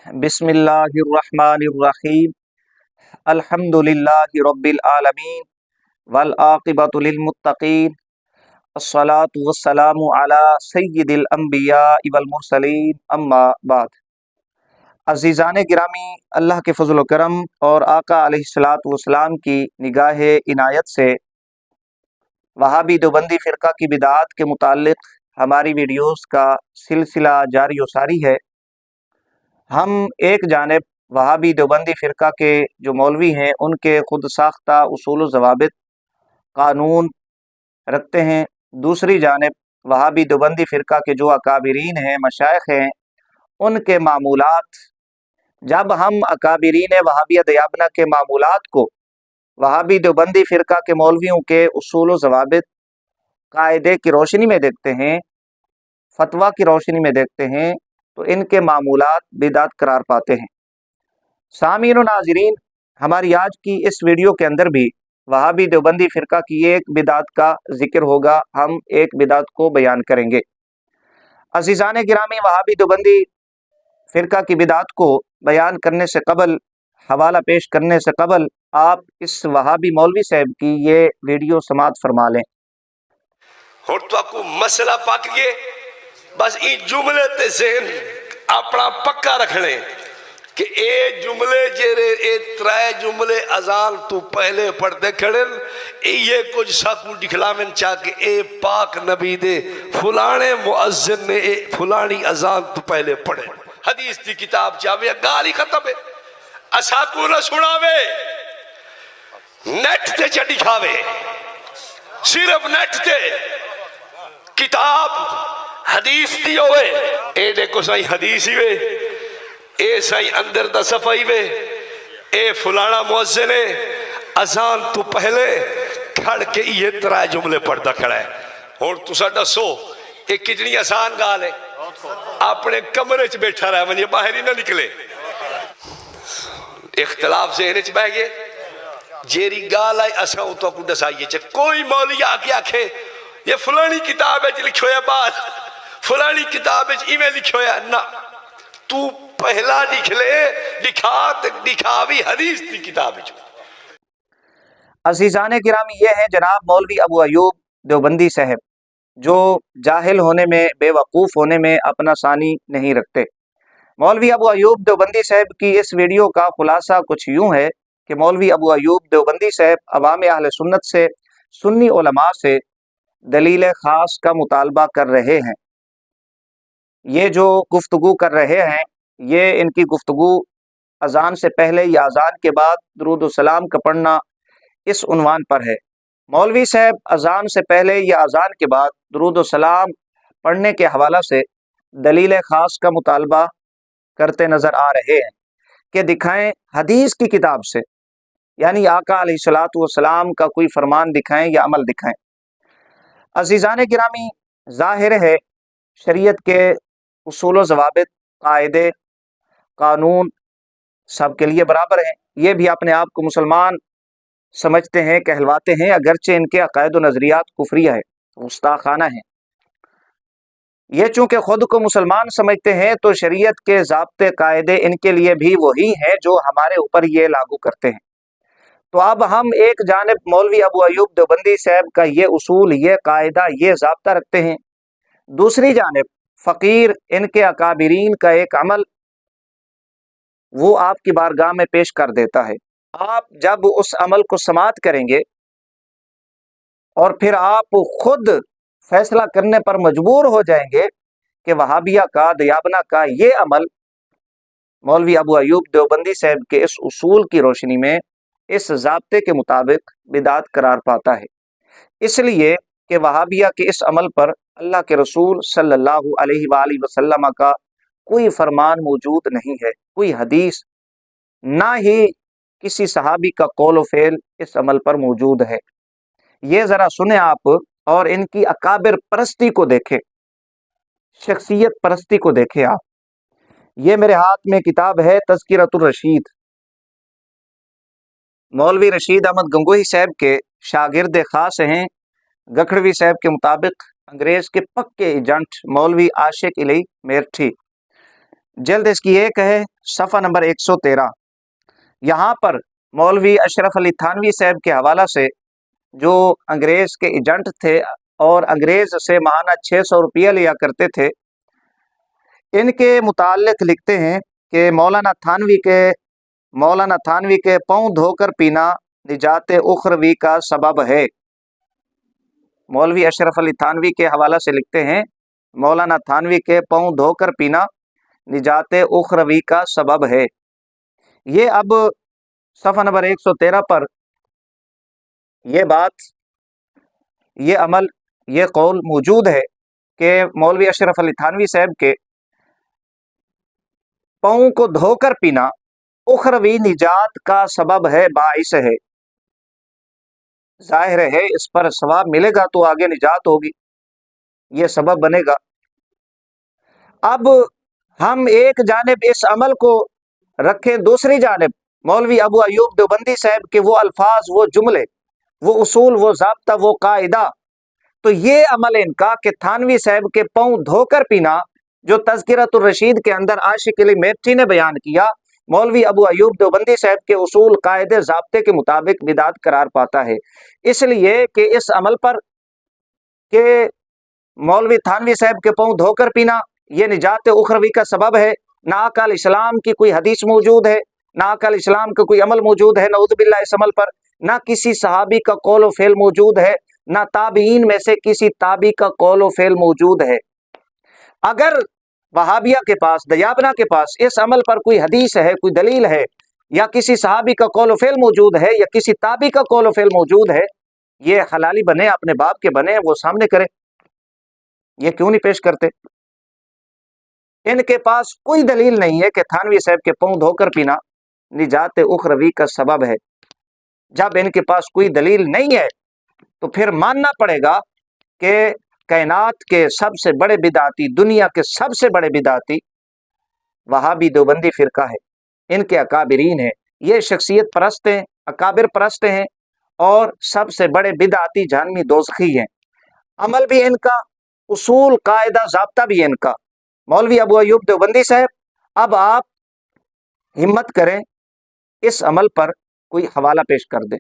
बिस्मिल्लाहिर्रहमानिर्रहीम। अल्हम्दुलिल्लाहि रब्बिल आलमीन वल आक़िबतु लिल मुत्तक़ीन। अस्सलातु वस्सलामु अला सय्यिदिल अंबिया वल मुरसलीन, अम्मा बाद। अज़ीज़ान गिरामी, अल्लाह के फ़ज़ल व करम और आका अलैहिस्सलातु वस्सलाम की निगाह इनायत से वहाबी देवबंदी फ़िरक़ा की बिदाअत के मुताल्लिक़ हमारी वीडियोज़ का सिलसिला जारी व सारी है। हम एक जानिब वहाबी देवबंदी फ़िरक़ा के जो मौलवी हैं उनके ख़ुद साख्ता उसूल व ज़वाबित कानून रखते हैं, दूसरी जानिब वहाबी देवबंदी फ़िरक़ा के जो अकाबिरीन हैं, मशाइख़ हैं, उनके मामूलात। जब हम अकाबिरीन वहाबिया दयाबना के मामूलात को वहाबी देवबंदी फ़िरक़ा के मौलवियों के उसूल व ज़वाबित कायदे की रोशनी में देखते हैं, फतवा की रोशनी में देखते हैं, तो इनके मामूलात बिदात करार पाते हैं। सामीन व नाज़रीन, हमारी आज की इस वीडियो के अंदर भी वहाबी देवबंदी फ़िरक़ा की एक बिदात का जिक्र होगा। हम एक बिदात को बयान करेंगे। अज़ीज़ान गिरामी, वहाबी देवबंदी फ़िरक़ा की बिदात को बयान करने से कबल, हवाला पेश करने से कबल, आप इस वहाबी मौलवी साहब की ये वीडियो समाअत फरमा लें। हुण तुहाकू मसला पक गए, बस ई जुमले ते ज़हन अपना पक्का रखने कि ए जुमले जेरे ए त्रै जुमले अजान तू पहले पढ़ते खड़े ये कुछ साकू दिखलावन चाह के ए पाक नबी दे फलाने मुअज्जिन ने ए फलानी अजान तू पहले पढ़े। हदीस की किताब चाहे गाली खत्म है, असाकू न सुनावे, नेट ते च दिखावे, सिर्फ नेट ते किताब हदीस दी होवे। ए देखो साईं हदीस ही वे, ए साईं अंदर दा सफा ही वे, ए फलाना मुअज्जिन है अजान तू पहले खड़ के ये त्रै जुमले पढ़ता खड़ा है। हुण तुसा दसो ये कितनी आसान गाल है। अपने कमरे च बैठा रहा वनिए, बाहर ही ना निकले। इख्तलाफ ज़हन च बह गए, जेरी गाल आई असा तो दसाइए च कोई मौली आके आखे ये फलानी किताब लिखो है, बात फलानी किताब इवें लिखो है ना, तू पहला लिख ले, लिखा भी हदीस की किताब। अज़ीज़ान गिरामी, ये हैं जनाब मौलवी अबू अयूब देवबंदी साहब, जो जाहिल होने में, बेवकूफ़ होने में अपना सानी नहीं रखते। मौलवी अबू अयूब देवबंदी साहब की इस वीडियो का खुलासा कुछ यूँ है कि मौलवी अबू अयूब देवबंदी साहब अवाम अहले सुन्नत से, सुन्नी उलमा से दलील ख़ास का मुतालबा कर रहे हैं। ये जो गुफ्तगू कर रहे हैं, ये इनकी गुफ्तगू अजान से पहले या अजान के बाद दुरूद व सलाम का पढ़ना इस उन्वान पर है। मौलवी साहब अजान से पहले या अजान के बाद दुरूद व सलाम पढ़ने के हवाला से दलील ख़ास का मुतालबा करते नज़र आ रहे हैं कि दिखाएं हदीस की किताब से, यानी आका अलैहिस्सलातु वस्सलाम का कोई फरमान दिखाएं या अमल दिखाएं। अज़ीज़ान गिरामी, ज़ाहिर है शरीयत के उसूल व ज़वाबित, कायदे, कानून सब के लिए बराबर हैं। ये भी अपने आप को मुसलमान समझते हैं, कहलवाते हैं, अगरचे इनके अक़ायद व नज़रियात कुफ्रिया है, गुस्ताखाना है। ये चूँकि ख़ुद को मुसलमान समझते हैं तो शरीयत के ज़ाब्ते कायदे इनके लिए भी वही हैं जो हमारे ऊपर ये लागू करते हैं। तो अब हम एक जानिब मौलवी अबू अयूब देवबंदी साहब का ये उसूल, ये कायदा, ये ज़ाब्ता रखते हैं, दूसरी जानिब फ़कीर इनके अकाबिरीन का एक अमल वो आपकी बारगाह में पेश कर देता है। आप जब उस अमल को समाअत करेंगे और फिर आप खुद फैसला करने पर मजबूर हो जाएंगे कि वहाबिया का, दयाबना का ये अमल मौलवी अबू अयूब देवबंदी साहब के इस उसूल की रोशनी में, इस ज़ाब्ते के मुताबिक बिदात करार पाता है। इसलिए कि वहाबिया के इस अमल पर अल्लाह के रसूल सल्लल्लाहु अलैहि वसल्लम का कोई फरमान मौजूद नहीं है, कोई हदीस, ना ही किसी सहाबी का कौल व फ़ेल इस अमल पर मौजूद है। ये ज़रा सुने आप और इनकी अकाबिर परस्ती को देखें, शख्सियत परस्ती को देखें आप। ये मेरे हाथ में किताब है तज़किरतुर रशीद, मौलवी रशीद अहमद गंगोही साहब के शागिर्द ख़ास हैं। गखड़वी साहब के मुताबिक अंग्रेज़ के पक्के एजेंट मौलवी आशिक इली मेरठी जल्द इसकी एक है सफ़ा नंबर 113। यहाँ पर मौलवी अशरफ अली थानवी साहब के हवाला से, जो अंग्रेज़ के एजेंट थे और अंग्रेज़ से माहाना 600 रुपया लिया करते थे, इनके मुताल्लिक़ लिखते हैं कि मौलाना थानवी के पाँव धोकर पीना निजात उखरवी का सबब है। मौलवी अशरफ अली थानवी के हवाला से लिखते हैं, मौलाना थानवी के पाँव धोकर पीना निजात उखरवी का सबब है। ये अब सफ़ा नंबर 113 पर ये बात, ये अमल, ये कौल मौजूद है कि मौलवी अशरफ अली थानवी साहब के पाँव को धोकर पीना उखरवी निजात का सबब है, बाइस है। जाहिर है इस पर सवाब मिलेगा तो आगे निजात होगी, ये सबब बनेगा। अब हम एक जानिब इस अमल को रखें, दूसरी जानिब मौलवी अबू अयूब देवबंदी साहब के वो अल्फाज, वो जुमले, वो उसूल, वो ज़ाब्ता, वो कायदा। तो ये अमल इनका कि थानवी साहब के पाँव धोकर पीना, जो तज़किरतुर रशीद के अंदर आशिक अली मेठी ने बयान किया, मौलवी अबू अयूब देवबंदी साहब के उसूल, कायदे, ज़ाब्ते के मुताबिक बिदात करार पाता है। इसलिए कि इस अमल पर कि मौलवी थानवी साहब के पाँव धोकर पीना ये निजात उखरवी का सबब है, ना अकाल इस्लाम की कोई हदीस मौजूद है, ना अकाल इस्लाम का कोई अमल मौजूद है नऊज़ बिल्लाह इस अमल पर, ना किसी सहाबी का कौल व फ़ेल मौजूद है, ना ताबीन में से किसी ताबी का कौल व फ़ेल मौजूद है। अगर वहाबिया के पास, दयाबना के पास इस अमल पर कोई हदीस है, कोई दलील है, या किसी सहाबी का कौल व फ़ेल मौजूद है, या किसी ताबी का कौल व फ़ेल मौजूद है, ये हलाली बने, अपने बाप के बने, वो सामने करे। ये क्यों नहीं पेश करते? इनके पास कोई दलील नहीं है कि थानवी साहब के पाँव धोकर पीना निजात उखरवी का सबब है। जब इनके पास कोई दलील नहीं है तो फिर मानना पड़ेगा कि कायनात के सबसे बड़े बिदाती, दुनिया के सबसे बड़े बिदाती वहाबी देवबंदी फ़िरका है, इनके अकाबिरीन हैं। ये शख्सियत परस्त हैं, अकाबिर परस्त हैं और सबसे बड़े बिदाती जहन्नमी दोज़खी हैं। अमल भी इनका, उसूल, कायदा, ज़ाब्ता भी इनका। मौलवी अबू अयूब देवबंदी साहब, अब आप हिम्मत करें, इस अमल पर कोई हवाला पेश कर दें।